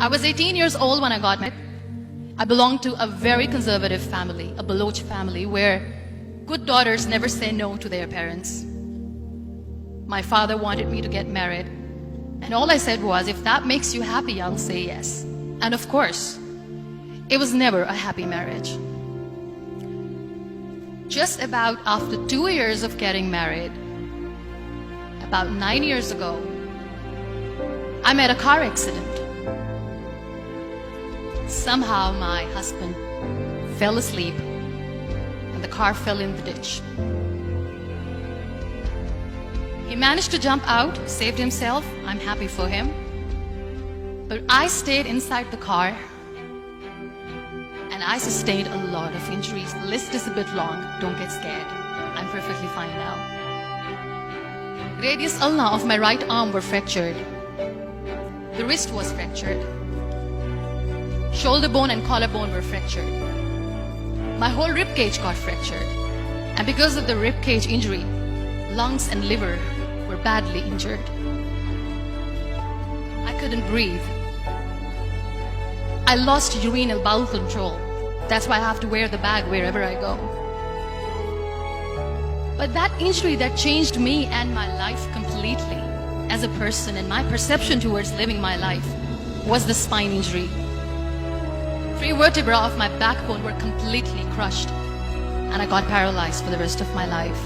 I was 18 years old when I got married. I belonged to a very conservative family, a Baloch family, where good daughters never say no to their parents. My father wanted me to get married, and all I said was, if that makes you happy, I'll say yes. And of course, it was never a happy marriage. Just about after 2 years of getting married, about 9 years ago, I met a car accident. Somehow my husband fell asleep and the car fell in the ditch. He managed to jump out, saved himself. I'm happy for him. But I stayed inside the car and I sustained a lot of injuries. The list is a bit long. Don't get scared. I'm perfectly fine now. Radius ulna of my right arm were fractured. The wrist was fractured. Shoulder bone and collarbone were fractured. My whole rib cage got fractured. And because of the rib cage injury, lungs and liver were badly injured. I couldn't breathe. I lost urinary bowel control. That's why I have to wear the bag wherever I go. But that injury that changed me and my life completely as a person and my perception towards living my life was the spine injury. 3 vertebrae of my backbone were completely crushed and I got paralyzed for the rest of my life.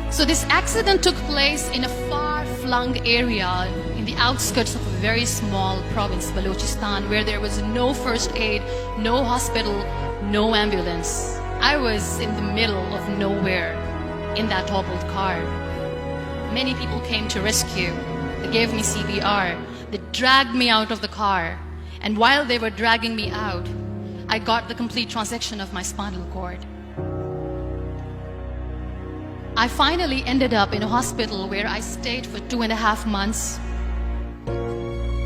So this accident took place in a far-flung area in the outskirts of a very small province, Balochistan, where there was no first aid, no hospital, no ambulance. I was in the middle of nowhere in that toppled car. Many people came to rescue. They gave me CPR. They dragged me out of the car. And while they were dragging me out, I got the complete transection of my spinal cord. I finally ended up in a hospital where I stayed for 2.5 months.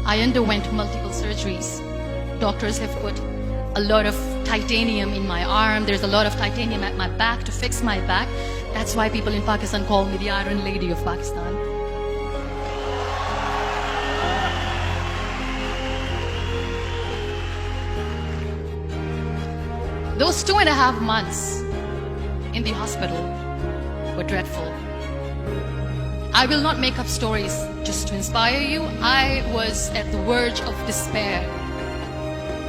I underwent multiple surgeries. Doctors have put a lot of titanium in my arm. There's a lot of titanium at my back to fix my back. That's why people in Pakistan call me the Iron Lady of Pakistan. Those 2.5 months in the hospital were dreadful. I will not make up stories just to inspire you. I was at the verge of despair.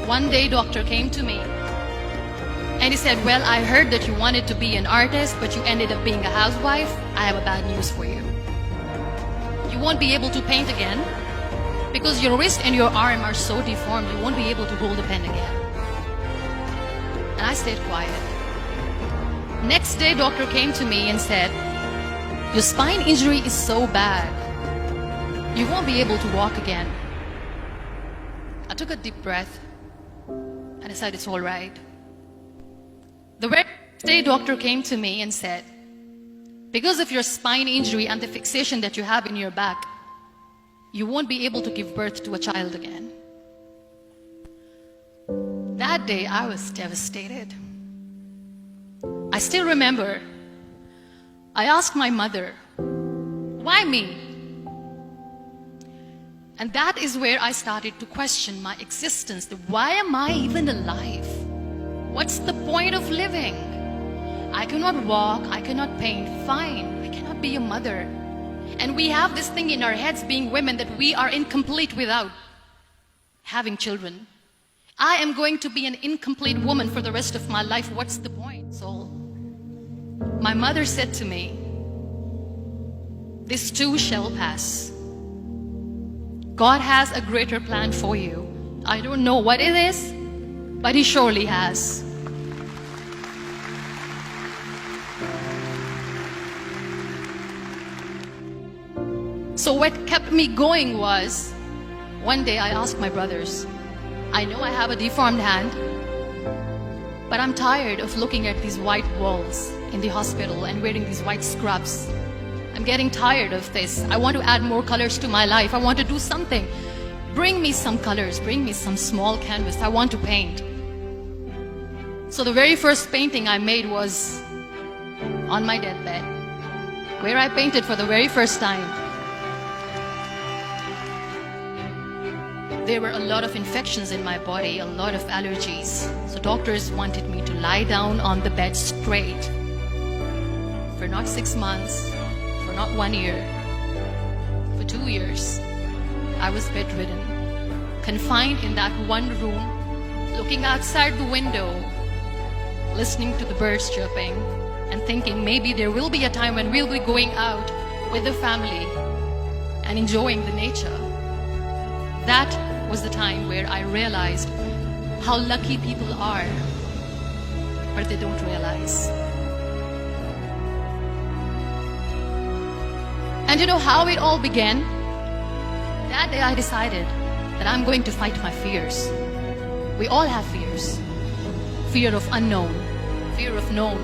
One day, doctor came to me and he said, well, I heard that you wanted to be an artist, but you ended up being a housewife. I have a bad news for you. You won't be able to paint again because your wrist and your arm are so deformed, you won't be able to hold a pen again. And I stayed quiet. Next day, doctor came to me and said, your spine injury is so bad, you won't be able to walk again. I took a deep breath and I said, it's all right. The very next day, doctor came to me and said, because of your spine injury and the fixation that you have in your back, you won't be able to give birth to a child again. That day, I was devastated. I still remember, I asked my mother, why me? And that is where I started to question my existence. Why am I even alive? What's the point of living? I cannot walk, I cannot paint, fine, I cannot be a mother. And we have this thing in our heads, being women, that we are incomplete without having children. I am going to be an incomplete woman for the rest of my life. What's the point? So my mother said to me, this too shall pass. God has a greater plan for you. I don't know what it is, but He surely has. So what kept me going was, one day I asked my brothers, I know I have a deformed hand, but I'm tired of looking at these white walls in the hospital and wearing these white scrubs. I'm getting tired of this. I want to add more colors to my life. I want to do something. Bring me some colors, bring me some small canvas. I want to paint. So the very first painting I made was on my deathbed, where I painted for the very first time. There were a lot of infections in my body, a lot of allergies. So doctors wanted me to lie down on the bed straight for not 6 months, for not 1 year, for 2 years. I was bedridden, confined in that one room, looking outside the window, listening to the birds chirping, and thinking maybe there will be a time when we'll be going out with the family and enjoying the nature. That was the time where I realized how lucky people are, but they don't realize. And you know how it all began? That day I decided that I'm going to fight my fears. We all have fears. Fear of unknown, fear of known,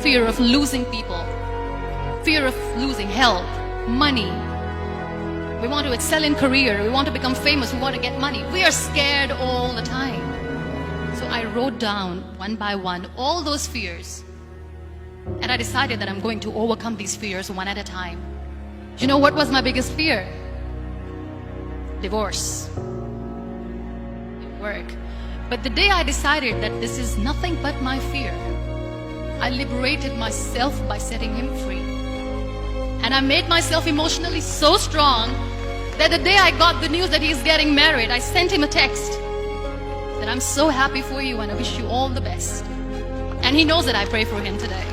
fear of losing people, fear of losing health, money. We want to excel in career, we want to become famous, we want to get money. We are scared all the time. So I wrote down one by one all those fears. And I decided that I'm going to overcome these fears one at a time. You know what was my biggest fear? Divorce. Work. But the day I decided that this is nothing but my fear, I liberated myself by setting him free. And I made myself emotionally so strong that the day I got the news that he's getting married, I sent him a text that I'm so happy for you and I wish you all the best. And he knows that I pray for him today.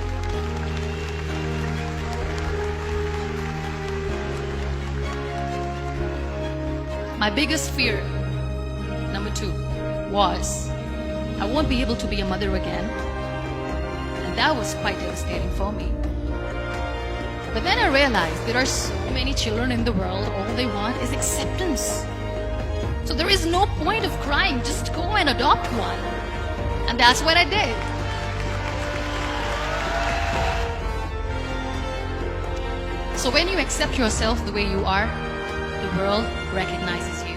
My biggest fear, number 2, was I won't be able to be a mother again. And that was quite devastating for me. But then I realized there are so many children in the world, all they want is acceptance. So there is no point of crying, just go and adopt one. And that's what I did. So when you accept yourself the way you are, the world recognizes you.